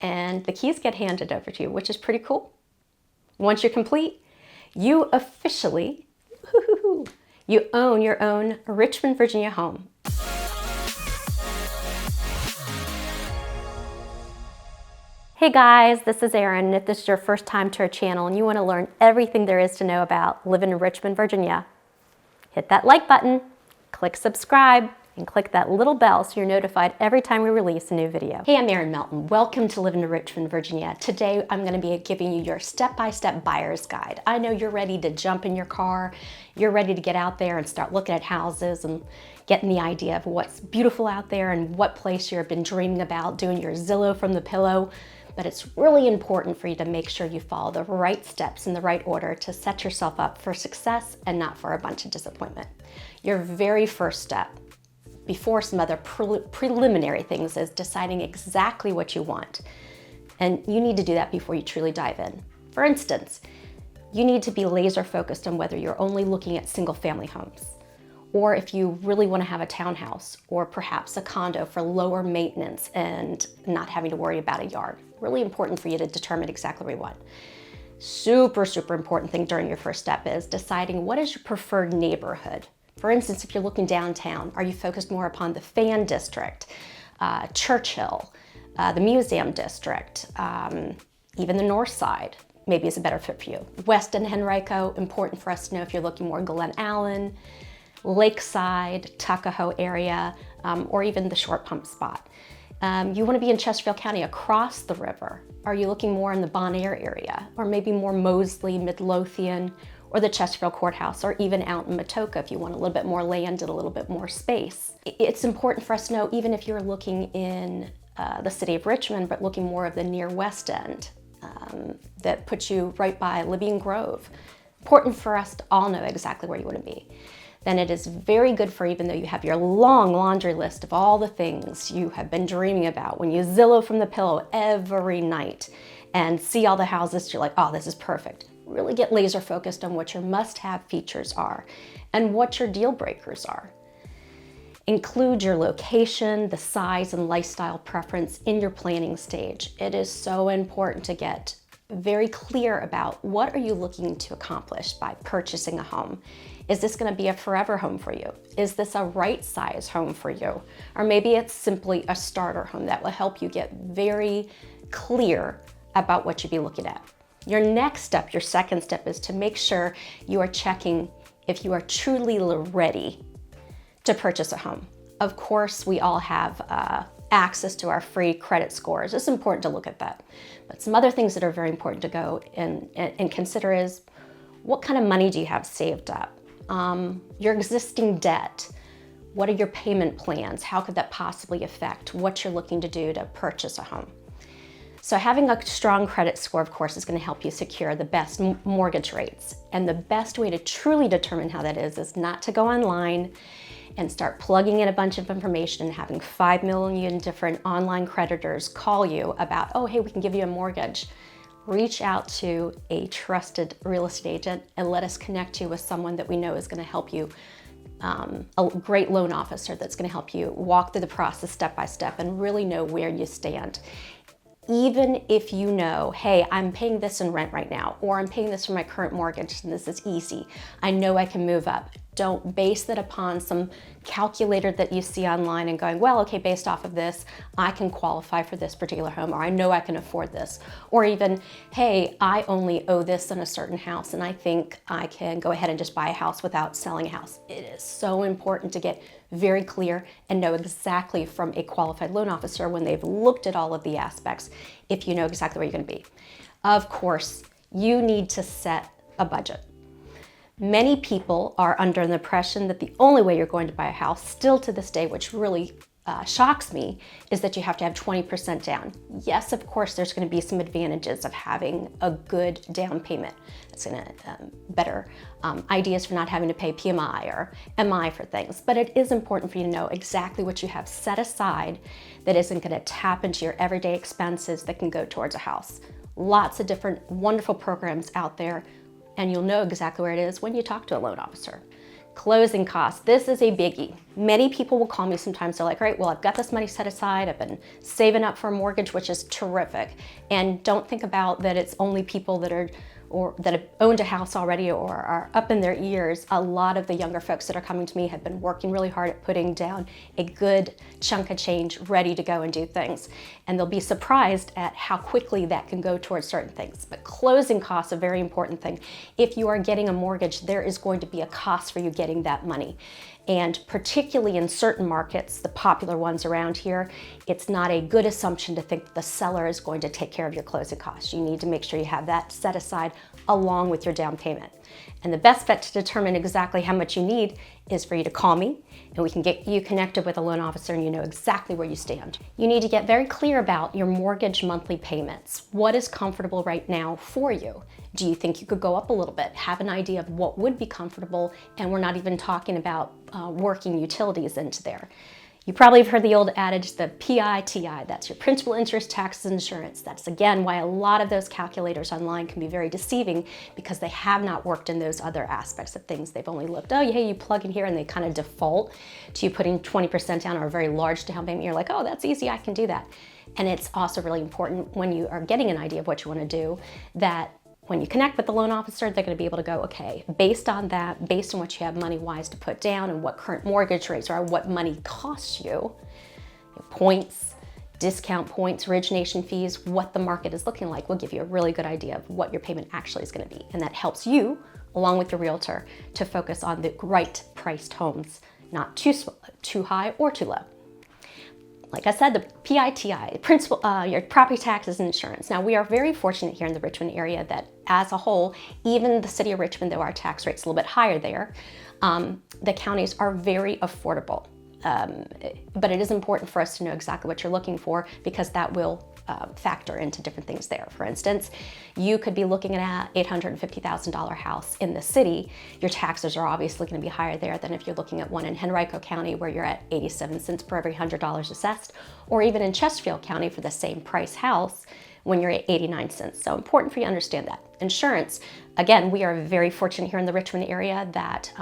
and the keys get handed over to you, which is pretty cool. Once you're complete, you officially, you own your own Richmond, Virginia home. Hey guys, this is Erin. If this is your first time to our channel and you want to learn everything there is to know about living in Richmond, Virginia, hit that like button, click subscribe, and click that little bell so you're notified every time we release a new video. Hey, I'm Erin Melton. Welcome to Living in Richmond, Virginia. Today, I'm going to be giving you your step-by-step buyer's guide. I know you're ready to jump in your car. You're ready to get out there and start looking at houses and getting the idea of what's beautiful out there and what place you've been dreaming about, doing your Zillow from the pillow. But it's really important for you to make sure you follow the right steps in the right order to set yourself up for success and not for a bunch of disappointment. Your very first step, before some other preliminary things, is deciding exactly what you want. And you need to do that before you truly dive in. For instance, you need to be laser focused on whether you're only looking at single family homes, or if you really want to have a townhouse, or perhaps a condo for lower maintenance and not having to worry about a yard. Really important for you to determine exactly what you want. Super important thing during your first step is deciding what is your preferred neighborhood. For instance, if you're looking downtown, are you focused more upon the Fan District, Churchill, the Museum District, even the North Side maybe is a better fit for you. West and Henrico, important for us to know if you're looking more Glen Allen, Lakeside, Tuckahoe area, or even the Short Pump spot. You want to be in Chesterfield County across the river. Are you looking more in the Bon Air area, or maybe more Moseley, Midlothian, or the Chesterfield Courthouse, or even out in Matoka if you want a little bit more land and a little bit more space. It's important for us to know, even if you're looking in the city of Richmond, but looking more of the near West End, that puts you right by Libyan Grove. Important for us to all know exactly where you want to be. Then it is very good for, even though you have your long laundry list of all the things you have been dreaming about, when you Zillow from the pillow every night and see all the houses, you're like, oh, this is perfect. Really get laser focused on what your must-have features are and what your deal breakers are. Include your location, the size and lifestyle preference in your planning stage. It is so important to get very clear about what are you looking to accomplish by purchasing a home. Is this going to be a forever home for you? Is this a right size home for you? Or maybe it's simply a starter home that will help you get very clear about what you'd be looking at. Your next step, your second step, is to make sure you are checking if you are truly ready to purchase a home. Of course, we all have access to our free credit scores. It's important to look at that. But some other things that are very important to go and consider is, what kind of money do you have saved up? Your existing debt. What are your payment plans? How could that possibly affect what you're looking to do to purchase a home? So having a strong credit score, of course, is going to help you secure the best mortgage rates. And the best way to truly determine how that is not to go online and start plugging in a bunch of information and having 5 million different online creditors call you about, oh, hey, we can give you a mortgage. Reach out to a trusted real estate agent and let us connect you with someone that we know is going to help you, a great loan officer that's going to help you walk through the process step by step and really know where you stand. Even if you know, hey, I'm paying this in rent right now, or I'm paying this for my current mortgage and this is easy, I know I can move up. Don't base that upon some calculator that you see online and going, well, okay, based off of this, I can qualify for this particular home, or I know I can afford this. Or even, hey, I only owe this in a certain house and I think I can go ahead and just buy a house without selling a house. It is so important to get very clear and know exactly from a qualified loan officer, when they've looked at all of the aspects, if you know exactly where you're going to be. Of course, you need to set a budget. Many people are under the impression that the only way you're going to buy a house, still to this day, which really shocks me, is that you have to have 20% down. Yes, of course, there's going to be some advantages of having a good down payment. It's going to better ideas for not having to pay PMI or MI for things. But it is important for you to know exactly what you have set aside that isn't going to tap into your everyday expenses that can go towards a house. Lots of different wonderful programs out there, and you'll know exactly where it is when you talk to a loan officer. Closing costs. This is a biggie. Many people will call me sometimes. They're like, all right, well, I've got this money set aside. I've been saving up for a mortgage, which is terrific. And don't think about that it's only people that are or that have owned a house already or are up in their ears. A lot of the younger folks that are coming to me have been working really hard at putting down a good chunk of change ready to go and do things. And they'll be surprised at how quickly that can go towards certain things. But closing costs are a very important thing. If you are getting a mortgage, there is going to be a cost for you getting that money. And particularly in certain markets, the popular ones around here, it's not a good assumption to think the seller is going to take care of your closing costs. You need to make sure you have that set aside along with your down payment. And the best bet to determine exactly how much you need is for you to call me and we can get you connected with a loan officer and you know exactly where you stand. You need to get very clear about your mortgage monthly payments. What is comfortable right now for you? Do you think you could go up a little bit? Have an idea of what would be comfortable, and we're not even talking about working utilities into there. You probably have heard the old adage, the PITI, that's your principal, interest, taxes, and insurance. That's again why a lot of those calculators online can be very deceiving, because they have not worked in those other aspects of things. They've only looked, oh, hey, you plug in here, and they kind of default to you putting 20% down or a very large down payment. You're like, oh, that's easy, I can do that. And it's also really important when you are getting an idea of what you want to do, that when you connect with the loan officer, they're going to be able to go, okay, based on that, based on what you have money-wise to put down and what current mortgage rates are, what money costs you, points, discount points, origination fees, what the market is looking like will give you a really good idea of what your payment actually is going to be. And that helps you, along with your realtor, to focus on the right priced homes, not too high or too low. Like I said, the PITI, principal, your property taxes and insurance. Now, we are very fortunate here in the Richmond area that as a whole, even the city of Richmond, though our tax rate's a little bit higher there, the counties are very affordable. But it is important for us to know exactly what you're looking for, because that will factor into different things there. For instance, you could be looking at an $850,000 house in the city. Your taxes are obviously going to be higher there than if you're looking at one in Henrico County where you're at 87 cents per every $100 assessed, or even in Chesterfield County for the same price house when you're at 89 cents. So important for you to understand that. Insurance, again, we are very fortunate here in the Richmond area that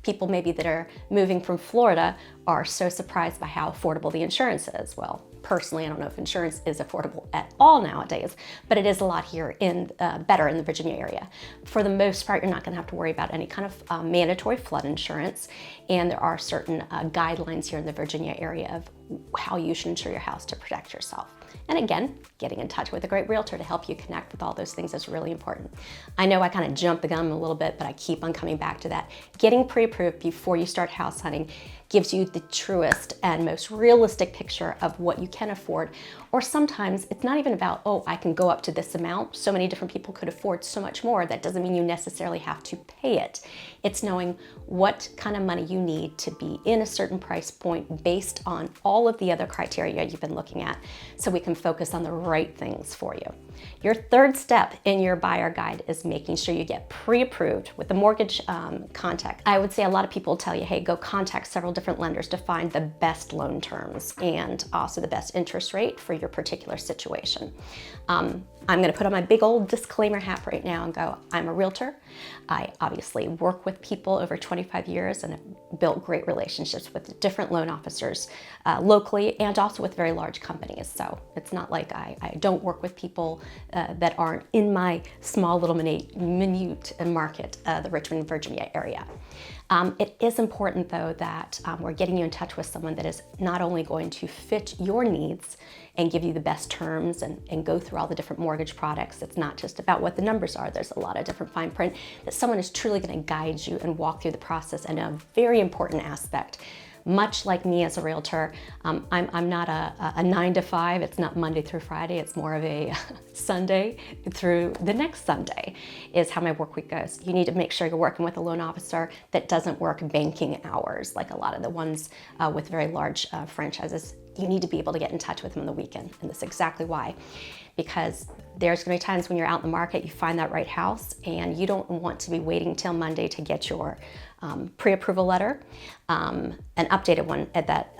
people maybe that are moving from Florida are so surprised by how affordable the insurance is. Well, personally, I don't know if insurance is affordable at all nowadays, but it is a lot here in better in the Virginia area. For the most part, you're not going to have to worry about any kind of mandatory flood insurance, and there are certain guidelines here in the Virginia area of how you should insure your house to protect yourself. And again, getting in touch with a great realtor to help you connect with all those things is really important. I know I kind of jumped the gun a little bit, but I keep on coming back to that. Getting pre-approved before you start house hunting gives you the truest and most realistic picture of what you can afford. Or sometimes it's not even about, oh, I can go up to this amount. So many different people could afford so much more. That doesn't mean you necessarily have to pay it. It's knowing what kind of money you need to be in a certain price point based on all of the other criteria you've been looking at, so we can focus on the right things for you. Your third step in your buyer guide is making sure you get pre-approved with the mortgage contact. I would say a lot of people tell you, hey, go contact several different lenders to find the best loan terms and also the best interest rate for your particular situation. I'm going to put on my big old disclaimer hat right now and go, I'm a realtor. I obviously work with people over 25 years and have built great relationships with different loan officers locally and also with very large companies. So it's not like I don't work with people that aren't in my small little minute market, the Richmond, Virginia area. It is important though that we're getting you in touch with someone that is not only going to fit your needs and give you the best terms and go through all the different mortgage products. It's not just about what the numbers are. There's a lot of different fine print, that someone is truly going to guide you and walk through the process. And a very important aspect, much like me as a realtor, I'm not a 9 to 5. It's not Monday through Friday. It's more of a Sunday through the next Sunday is how my work week goes. You need to make sure you're working with a loan officer that doesn't work banking hours like a lot of the ones with very large franchises. You need to be able to get in touch with them on the weekend, and that's exactly why. Because there's going to be times when you're out in the market, you find that right house, and you don't want to be waiting till Monday to get your pre-approval letter, an updated one at that.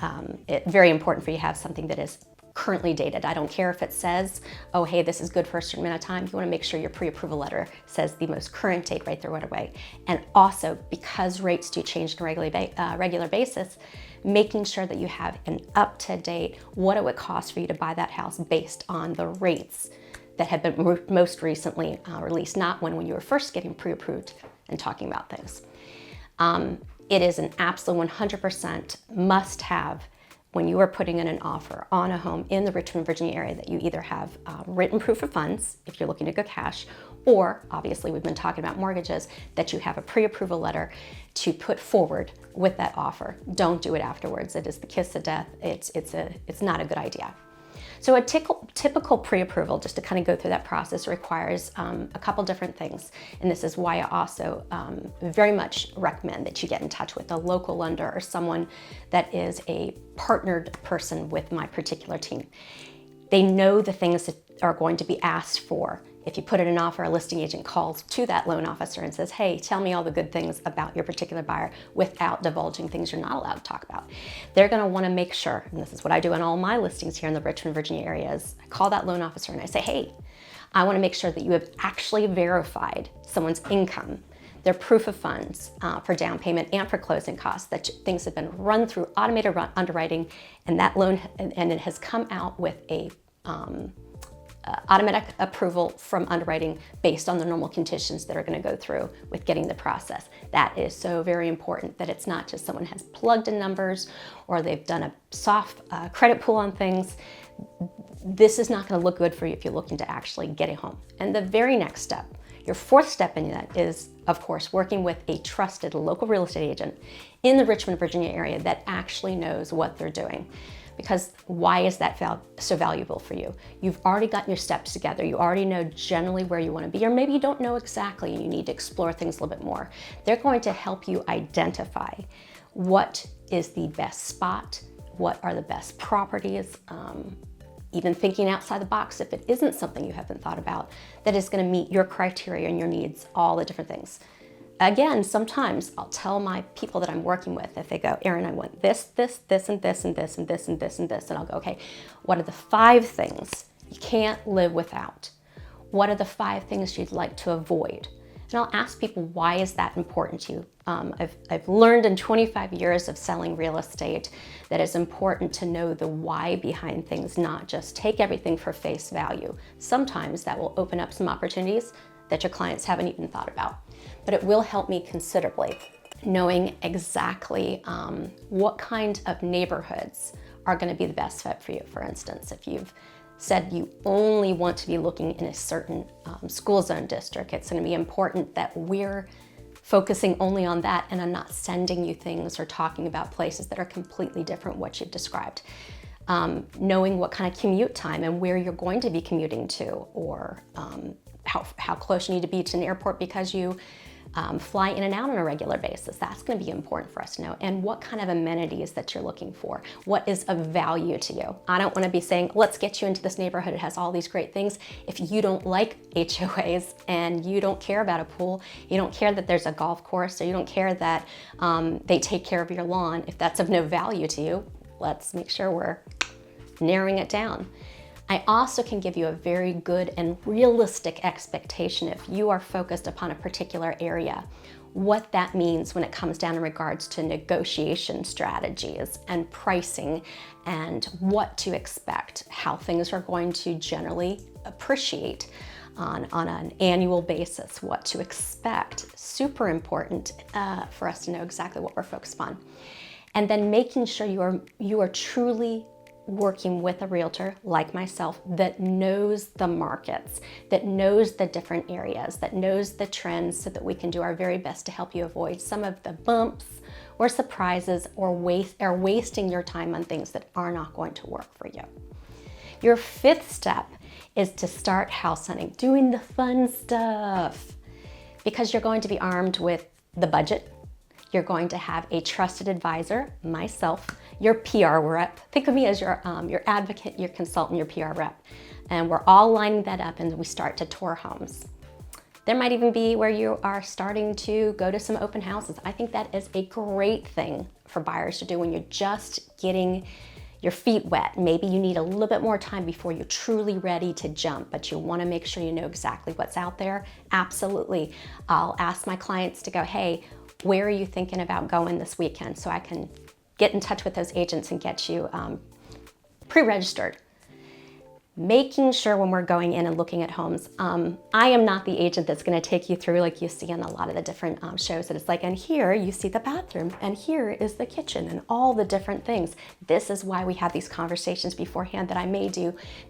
It's very important for you to have something that is currently dated. I don't care if it says, oh, hey, this is good for a certain amount of time. You want to make sure your pre-approval letter says the most current date right there right away. And also, because rates do change on a regular basis, making sure that you have an up-to-date what it would cost for you to buy that house based on the rates that have been most recently released, not when you were first getting pre-approved and talking about things. It is an absolute 100% must-have when you are putting in an offer on a home in the Richmond, Virginia area, that you either have written proof of funds if you're looking to go cash, or obviously we've been talking about mortgages, that you have a pre-approval letter to put forward with that offer. Don't do it afterwards. It is the kiss of death. It's not a good idea. So a typical pre-approval, just to kind of go through that process, requires a couple different things. And this is why I also very much recommend that you get in touch with a local lender or someone that is a partnered person with my particular team. They know the things that are going to be asked for. If you put in an offer, a listing agent calls to that loan officer and says, hey, tell me all the good things about your particular buyer without divulging things you're not allowed to talk about. They're gonna wanna make sure, and this is what I do in all my listings here in the Richmond, Virginia area, is I call that loan officer and I say, hey, I wanna make sure that you have actually verified someone's income, their proof of funds for down payment and for closing costs, that things have been run through automated underwriting, and that loan, and it has come out with a automatic approval from underwriting based on the normal conditions that are going to go through with getting the process. That is so very important, that it's not just someone has plugged in numbers or they've done a soft credit pool on things. This is not going to look good for you if you're looking to actually get a home. And the very next step, your fourth step in that, is, of course, working with a trusted local real estate agent in the Richmond, Virginia area that actually knows what they're doing. Because why is that so valuable for you? You've already gotten your steps together. You already know generally where you want to be, or maybe you don't know exactly and you need to explore things a little bit more. They're going to help you identify what is the best spot, what are the best properties, even thinking outside the box if it isn't something you haven't thought about, that is going to meet your criteria and your needs, all the different things. Again, sometimes I'll tell my people that I'm working with, if they go, Erin, I want this, this, this, and this, and this, and this, and this, and this, and I'll go, okay, what are the 5 things you can't live without? What are the 5 things you'd like to avoid? And I'll ask people, why is that important to you? I've learned in 25 years of selling real estate that it's important to know the why behind things, not just take everything for face value. Sometimes that will open up some opportunities that your clients haven't even thought about. But it will help me considerably, knowing exactly what kind of neighborhoods are going to be the best fit for you. For instance, if you've said you only want to be looking in a certain school zone district, it's going to be important that we're focusing only on that, and I'm not sending you things or talking about places that are completely different what you've described. Knowing what kind of commute time and where you're going to be commuting to, or how close you need to be to an airport because you fly in and out on a regular basis. That's going to be important for us to know. And what kind of amenities that you're looking for. What is of value to you? I don't want to be saying, let's get you into this neighborhood. It has all these great things. If you don't like HOAs and you don't care about a pool, you don't care that there's a golf course, or you don't care that they take care of your lawn, if that's of no value to you, let's make sure we're narrowing it down. I also can give you a very good and realistic expectation if you are focused upon a particular area, what that means when it comes down in regards to negotiation strategies and pricing, and what to expect, how things are going to generally appreciate on an annual basis, what to expect. Super important for us to know exactly what we're focused on. And then making sure you are truly working with a realtor like myself that knows the markets, that knows the different areas, that knows the trends, so that we can do our very best to help you avoid some of the bumps or surprises or wasting your time on things that are not going to work for you. Your 5th step is to start house hunting, doing the fun stuff, because you're going to be armed with the budget. You're going to have a trusted advisor, myself, your PR rep. Think of me as your advocate, your consultant, your PR rep. And we're all lining that up, and we start to tour homes. There might even be where you are starting to go to some open houses. I think that is a great thing for buyers to do when you're just getting your feet wet. Maybe you need a little bit more time before you're truly ready to jump, but you want to make sure you know exactly what's out there. Absolutely. I'll ask my clients to go, hey, where are you thinking about going this weekend? So I can get in touch with those agents and get you pre-registered. Making sure when we're going in and looking at homes, I am not the agent that's going to take you through like you see in a lot of the different shows that it's like, and here you see the bathroom, and here is the kitchen, and all the different things. This is why we have these conversations beforehand that I may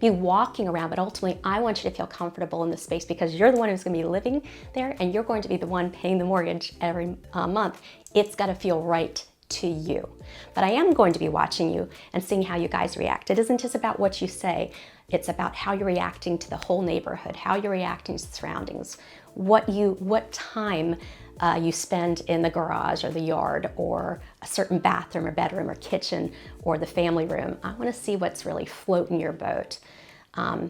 be walking around, but ultimately I want you to feel comfortable in the space because you're the one who's going to be living there, and you're going to be the one paying the mortgage every month. It's got to feel right to you. But I am going to be watching you and seeing how you guys react. It isn't just about what you say. It's about how you're reacting to the whole neighborhood, how you're reacting to the surroundings, what time you spend in the garage or the yard or a certain bathroom or bedroom or kitchen or the family room. I want to see what's really floating your boat.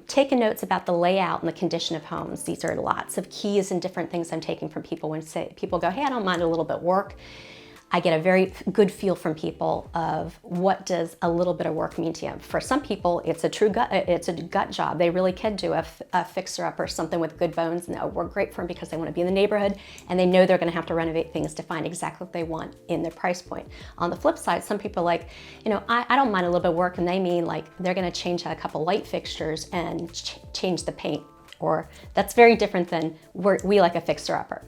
Taking notes about the layout and the condition of homes. These are lots of keys and different things I'm taking from people when people go, hey, I don't mind a little bit of work. I get a very good feel from people of what does a little bit of work mean to you. For some people, it's a gut job. They really can do a fixer-up or something with good bones, and it'll work great for them because they want to be in the neighborhood and they know they're going to have to renovate things to find exactly what they want in their price point. On the flip side, some people are like, I don't mind a little bit of work, and they mean like they're going to change out a couple light fixtures and change the paint, or that's very different than we like a fixer-upper.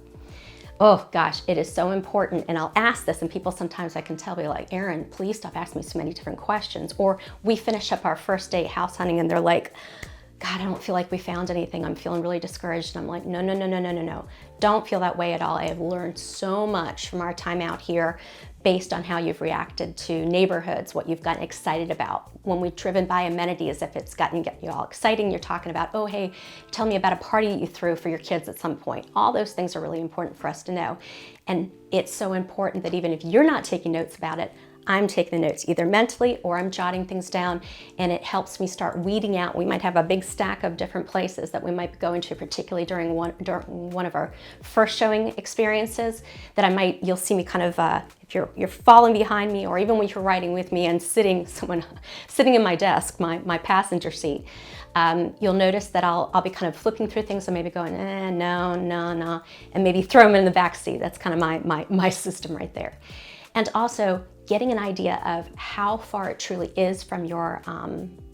Oh gosh, it is so important. And I'll ask this, and people sometimes I can tell, be like, Erin, please stop asking me so many different questions. Or we finish up our first day house hunting and they're like, God, I don't feel like we found anything. I'm feeling really discouraged. And I'm like, no. Don't feel that way at all. I have learned so much from our time out here based on how you've reacted to neighborhoods, what you've gotten excited about. When we've driven by amenities, if it's gotten you all exciting, you're talking about, oh, hey, tell me about a party you threw for your kids at some point. All those things are really important for us to know. And it's so important that even if you're not taking notes about it, I'm taking the notes either mentally or I'm jotting things down, and it helps me start weeding out. We might have a big stack of different places that we might be going to, particularly during one of our first showing experiences, that you'll see me kind of, if you're following behind me, or even when you're riding with me and sitting in my desk, my passenger seat, you'll notice that I'll be kind of flipping through things and maybe going, no, and maybe throw them in the back seat. That's kind of my system right there. And also getting an idea of how far it truly is from your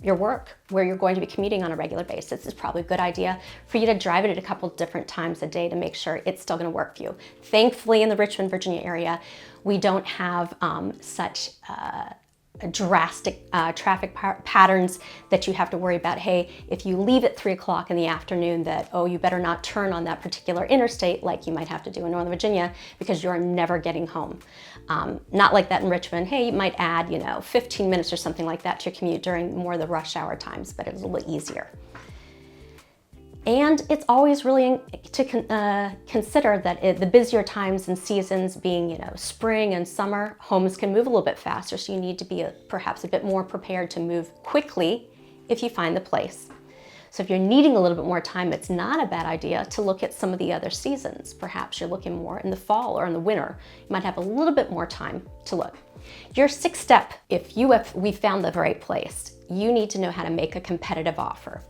work, where you're going to be commuting on a regular basis. Is probably a good idea for you to drive it at a couple different times a day to make sure it's still going to work for you. Thankfully, in the Richmond, Virginia area, we don't have such drastic traffic patterns that you have to worry about, hey, if you leave at 3 o'clock in the afternoon, that, oh, you better not turn on that particular interstate like you might have to do in Northern Virginia because you're never getting home. Not like that in Richmond. Hey, you might add, 15 minutes or something like that to your commute during more of the rush hour times, but it's a little bit easier. And it's always really to consider that the busier times and seasons being, spring and summer, homes can move a little bit faster. So you need to be perhaps a bit more prepared to move quickly if you find the place. So if you're needing a little bit more time, it's not a bad idea to look at some of the other seasons. Perhaps you're looking more in the fall or in the winter. You might have a little bit more time to look. Your sixth step, if we found the right place, you need to know how to make a competitive offer.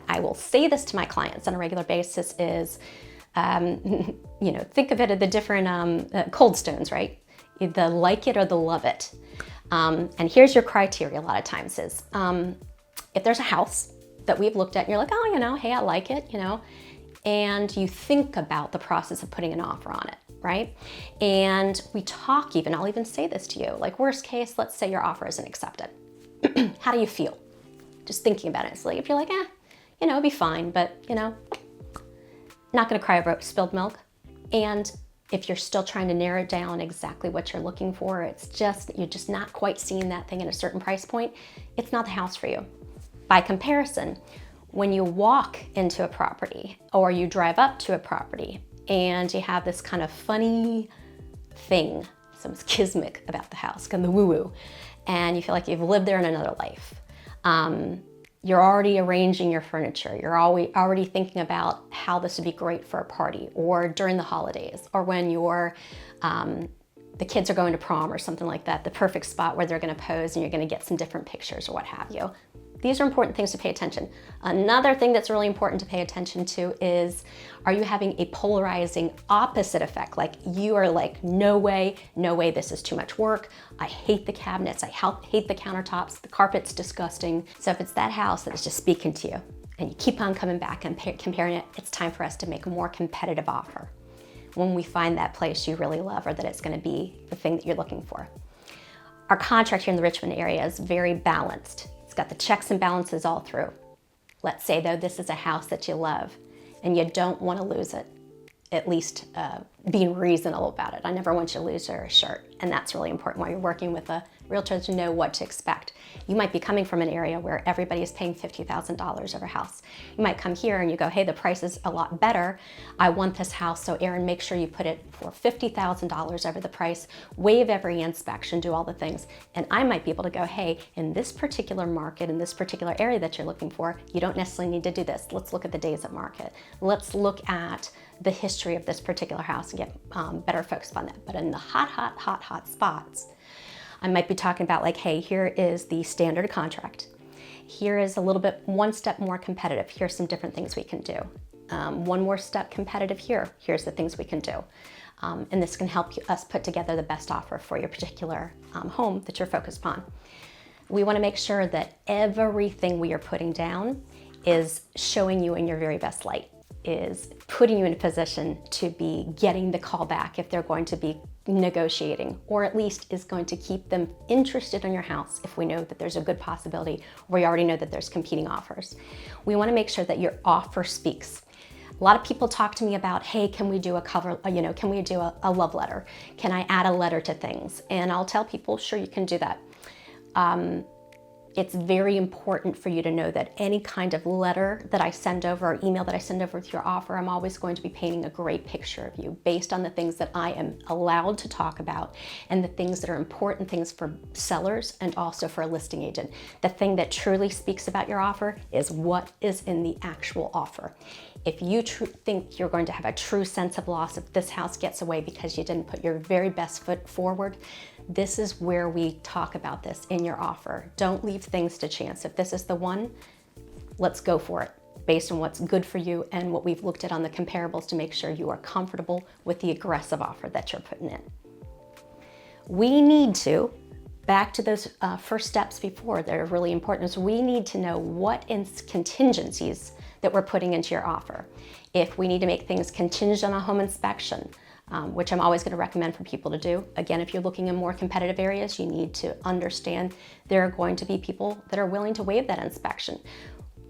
I will say this to my clients on a regular basis is, think of it as the different cold stones, right? The like it or the love it. And here's your criteria a lot of times is, if there's a house that we've looked at and you're like, oh, hey, I like it, and you think about the process of putting an offer on it, right? And we talk I'll even say this to you, like worst case, let's say your offer isn't accepted. How do you feel? Just thinking about it. It's like, if you're like, it'd be fine, but, not gonna cry over spilled milk. And if you're still trying to narrow down exactly what you're looking for, you're just not quite seeing that thing at a certain price point, it's not the house for you. By comparison, when you walk into a property or you drive up to a property and you have this kind of funny thing, some schismic about the house, kind of the woo-woo, and you feel like you've lived there in another life. You're already arranging your furniture. You're already thinking about how this would be great for a party or during the holidays or when the the kids are going to prom or something like that, the perfect spot where they're going to pose and you're going to get some different pictures or what have you. These are important things to pay attention. Another thing that's really important to pay attention to is, are you having a polarizing opposite effect? Like you are like, no way, this is too much work. I hate the cabinets, I hate the countertops, the carpet's disgusting. So if it's that house that is just speaking to you and you keep on coming back and comparing it, it's time for us to make a more competitive offer when we find that place you really love or that it's gonna be the thing that you're looking for. Our contract here in the Richmond area is very balanced. It's got the checks and balances all through. Let's say though this is a house that you love and you don't want to lose it, at least being reasonable about it. I never want you to lose your shirt, and that's really important while you're working with a realtor to know what to expect. You might be coming from an area where everybody is paying $50,000 over a house. You might come here and you go, hey, the price is a lot better. I want this house, so Erin, make sure you put it for $50,000 over the price, waive every inspection, do all the things. And I might be able to go, hey, in this particular market, in this particular area that you're looking for, you don't necessarily need to do this. Let's look at the days of market. Let's look at the history of this particular house and get better focused on that. But in the hot spots, I might be talking about like, hey, here is the standard contract. Here is a little bit, one step more competitive. Here's some different things we can do. One more step competitive here. Here's the things we can do. And this can help us put together the best offer for your particular home that you're focused upon. We want to make sure that everything we are putting down is showing you in your very best light, is putting you in a position to be getting the call back if they're going to be negotiating, or at least is going to keep them interested in your house if we know that there's a good possibility, or we already know that there's competing offers. We want to make sure that your offer speaks. A lot of people talk to me about, hey, can we do a cover, can we do a love letter? Can I add a letter to things? And I'll tell people, sure, you can do that. It's very important for you to know that any kind of letter that I send over or email that I send over with your offer, I'm always going to be painting a great picture of you based on the things that I am allowed to talk about and the things that are important things for sellers and also for a listing agent. The thing that truly speaks about your offer is what is in the actual offer. If you think you're going to have a true sense of loss if this house gets away because you didn't put your very best foot forward, this is where we talk about this in your offer. Don't leave things to chance. If this is the one, let's go for it based on what's good for you and what we've looked at on the comparables to make sure you are comfortable with the aggressive offer that you're putting in. We need to, back to those first steps before that are really important, is we need to know what contingencies that we're putting into your offer. If we need to make things contingent on a home inspection, which I'm always going to recommend for people to do. Again, if you're looking in more competitive areas, you need to understand there are going to be people that are willing to waive that inspection.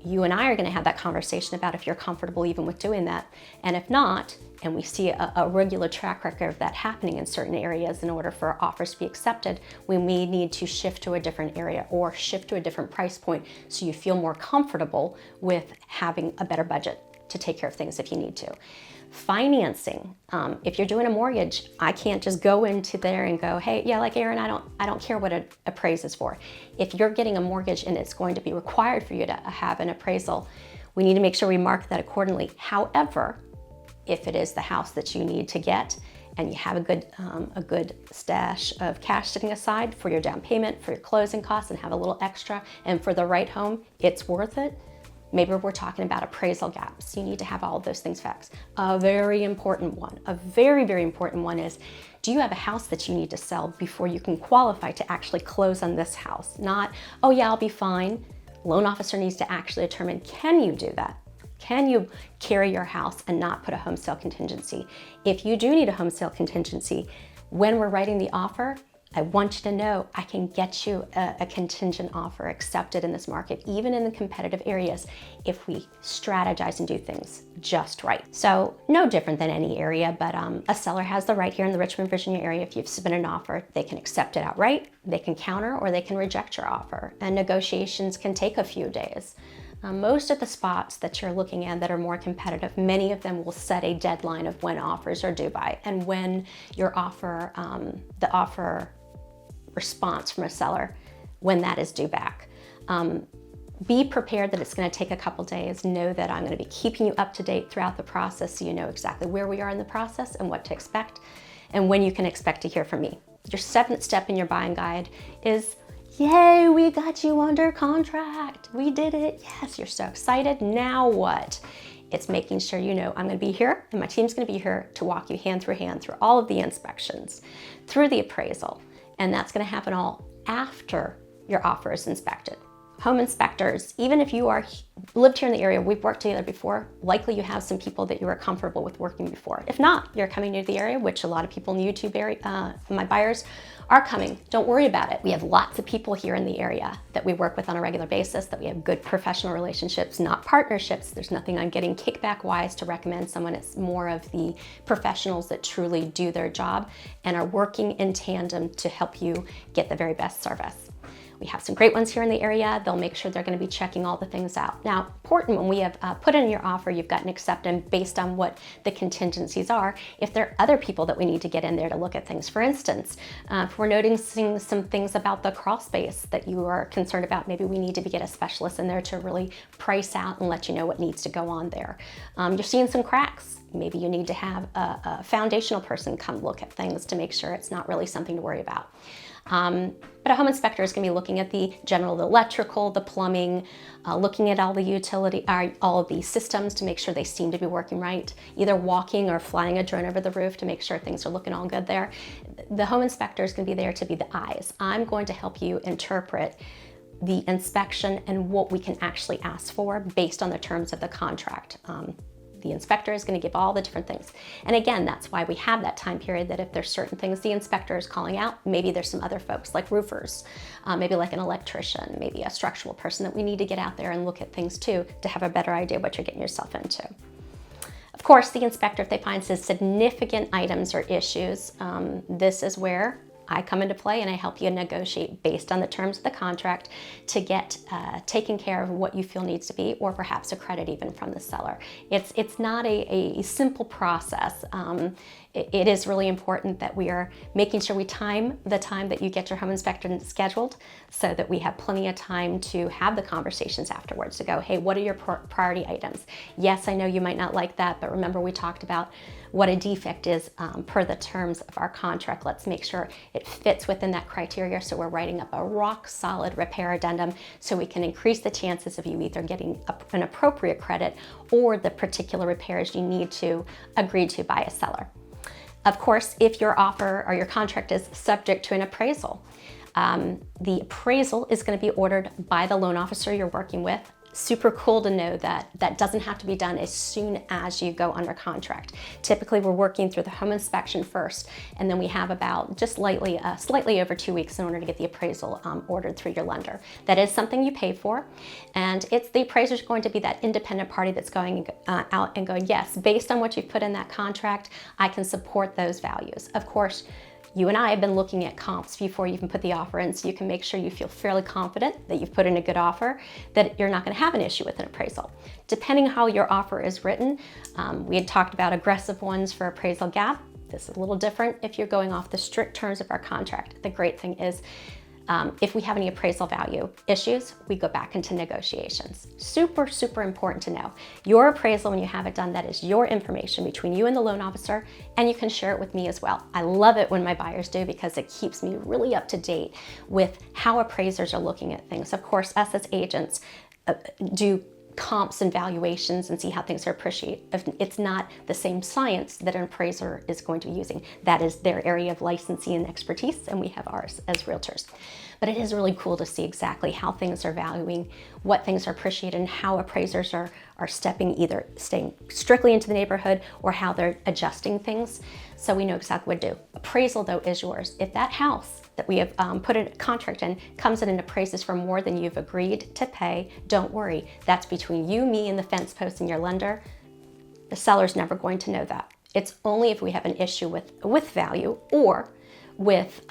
You and I are going to have that conversation about if you're comfortable even with doing that. And if not, and we see a regular track record of that happening in certain areas, in order for offers to be accepted, we may need to shift to a different area or shift to a different price point so you feel more comfortable with having a better budget to take care of things if you need to. Financing, if you're doing a mortgage, I can't just go into there and go, hey, yeah, like Erin, I don't care what an appraisal is for. If you're getting a mortgage and it's going to be required for you to have an appraisal, we need to make sure we mark that accordingly. However, if it is the house that you need to get and you have a good stash of cash sitting aside for your down payment, for your closing costs, and have a little extra, and for the right home, it's worth it. Maybe we're talking about appraisal gaps. You need to have all of those things fixed. A very important one, a very, very important one is, do you have a house that you need to sell before you can qualify to actually close on this house? Not, oh yeah, I'll be fine. Loan officer needs to actually determine, can you do that? Can you carry your house and not put a home sale contingency? If you do need a home sale contingency, when we're writing the offer, I want you to know I can get you a contingent offer accepted in this market, even in the competitive areas, if we strategize and do things just right. So no different than any area, but a seller has the right here in the Richmond, Virginia area. If you've submitted an offer, they can accept it outright, they can counter, or they can reject your offer. And negotiations can take a few days. Most of the spots that you're looking at that are more competitive, many of them will set a deadline of when offers are due by and when your offer, the offer response from a seller, when that is due back. Be prepared that it's going to take a couple days. Know that I'm going to be keeping you up to date throughout the process so you know exactly where we are in the process and what to expect. and when you can expect to hear from me. Your 7th step in your buying guide is, yay, we got you under contract. We did it. Yes, you're so excited. Now what? It's making sure you know I'm going to be here and my team's going to be here to walk you hand through all of the inspections, through the appraisal. And that's going to happen all after your offer is inspected. Home inspectors, even if you lived here in the area, we've worked together before, likely you have some people that you are comfortable with working before. If not, you're coming to the area, which a lot of people in the YouTube area, my buyers are coming. Don't worry about it. We have lots of people here in the area that we work with on a regular basis, that we have good professional relationships, not partnerships. There's nothing I'm getting kickback-wise to recommend someone. It's more of the professionals that truly do their job and are working in tandem to help you get the very best service. We have some great ones here in the area. They'll make sure they're going to be checking all the things out. Now, important when we have put in your offer, you've got an acceptance based on what the contingencies are. If there are other people that we need to get in there to look at things, for instance, if we're noticing some things about the crawl space that you are concerned about, maybe we need to get a specialist in there to really price out and let you know what needs to go on there. You're seeing some cracks. Maybe you need to have a foundational person come look at things to make sure it's not really something to worry about. But a home inspector is going to be looking at the general, the electrical, the plumbing, looking at all the utility, all of the systems to make sure they seem to be working right, either walking or flying a drone over the roof to make sure things are looking all good there. The home inspector is going to be there to be the eyes. I'm going to help you interpret the inspection and what we can actually ask for based on the terms of the contract. The inspector is going to give all the different things. And again, that's why we have that time period, that if there's certain things the inspector is calling out, maybe there's some other folks like roofers, maybe like an electrician, maybe a structural person that we need to get out there and look at things too, to have a better idea what you're getting yourself into. Of course, the inspector, if they find some significant items or issues, this is where I come into play and I help you negotiate based on the terms of the contract to get taken care of what you feel needs to be, or perhaps a credit even from the seller. It's not a simple process. It is really important that we are making sure we time the time that you get your home inspection scheduled so that we have plenty of time to have the conversations afterwards to go, hey, what are your priority items? Yes, I know you might not like that, but remember we talked about what a defect is per the terms of our contract. Let's make sure it fits within that criteria, so we're writing up a rock solid repair addendum so we can increase the chances of you either getting an appropriate credit or the particular repairs you need to agree to by a seller. Of course, if your offer or your contract is subject to an appraisal, the appraisal is going to be ordered by the loan officer you're working with. Super cool to know that that doesn't have to be done as soon as you go under contract. Typically, we're working through the home inspection first, and then we have about just slightly over 2 weeks in order to get the appraisal ordered through your lender. That is something you pay for, and the appraiser's going to be that independent party that's going out and going, yes, based on what you've put in that contract, I can support those values. Of course, you and I have been looking at comps before you even put the offer in, so you can make sure you feel fairly confident that you've put in a good offer, that you're not going to have an issue with an appraisal. Depending how your offer is written, we had talked about aggressive ones for appraisal gap. This is a little different if you're going off the strict terms of our contract. The great thing is, if we have any appraisal value issues, we go back into negotiations. Super, super important to know. Your appraisal, when you have it done, that is your information between you and the loan officer, and you can share it with me as well. I love it when my buyers do, because it keeps me really up to date with how appraisers are looking at things. Of course, us as agents do comps and valuations and see how things are appreciated. It's not the same science that an appraiser is going to be using. That is their area of licensing and expertise, and we have ours as realtors. But it is really cool to see exactly how things are valuing, what things are appreciated, and how appraisers are either staying strictly into the neighborhood or how they're adjusting things, so we know exactly what to do. Appraisal, though, is yours. If that house that we have put a contract in comes in and appraises for more than you've agreed to pay, don't worry. That's between you, me, and the fence post and your lender. The seller's never going to know that. It's only if we have an issue with value or with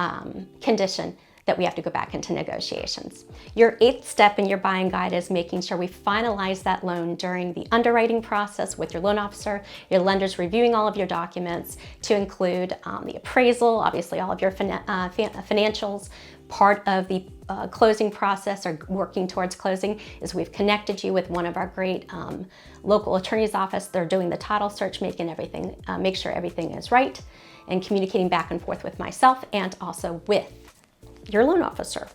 condition that we have to go back into negotiations. Your 8th step in your buying guide is making sure we finalize that loan during the underwriting process with your loan officer. Your lender's reviewing all of your documents to include the appraisal, obviously all of your financials. Part of the closing process, or working towards closing, is we've connected you with one of our great local attorney's office. They're doing the title search, make sure everything is right and communicating back and forth with myself and also with your loan officer.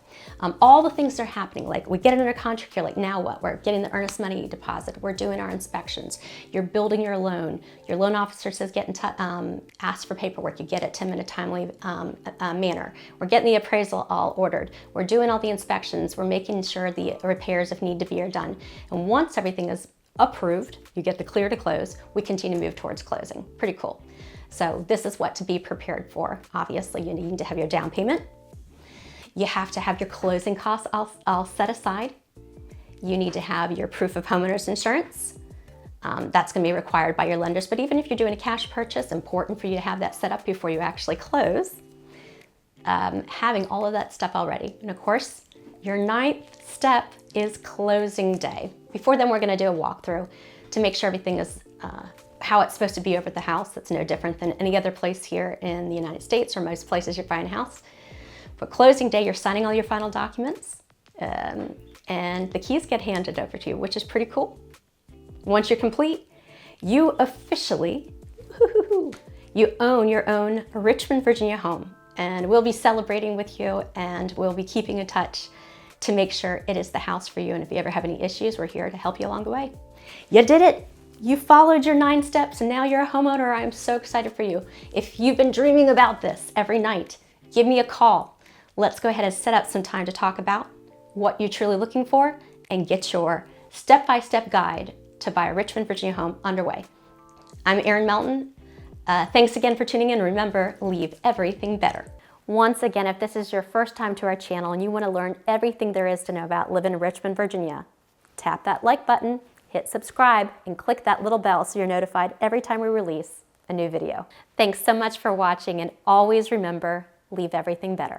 All the things that are happening, like we get it under contract, you're like, now what? We're getting the earnest money deposit, we're doing our inspections, you're building your loan officer says get in touch, ask for paperwork, you get it to him in a timely manner. We're getting the appraisal all ordered, we're doing all the inspections, we're making sure the repairs if need to be are done. And once everything is approved, you get the clear to close, we continue to move towards closing. Pretty cool. So this is what to be prepared for. Obviously, you need to have your down payment. You have to have your closing costs all set aside. You need to have your proof of homeowner's insurance. That's going to be required by your lenders, but even if you're doing a cash purchase, important for you to have that set up before you actually close. Having all of that stuff already. And of course, your 9th step is closing day. Before then, we're going to do a walkthrough to make sure everything is how it's supposed to be over at the house. That's no different than any other place here in the United States or most places you find a house. But closing day, you're signing all your final documents and the keys get handed over to you, which is pretty cool. Once you're complete, you officially, you own your own Richmond, Virginia home. And we'll be celebrating with you and we'll be keeping in touch to make sure it is the house for you. And if you ever have any issues, we're here to help you along the way. You did it. You followed your 9 steps and now you're a homeowner. I'm so excited for you. If you've been dreaming about this every night, give me a call. Let's go ahead and set up some time to talk about what you're truly looking for and get your step-by-step guide to buy a Richmond, Virginia home underway. I'm Erin Melton. Thanks again for tuning in. Remember, leave everything better. Once again, if this is your first time to our channel and you want to learn everything there is to know about living in Richmond, Virginia, tap that like button, hit subscribe, and click that little bell so you're notified every time we release a new video. Thanks so much for watching, and always remember, leave everything better.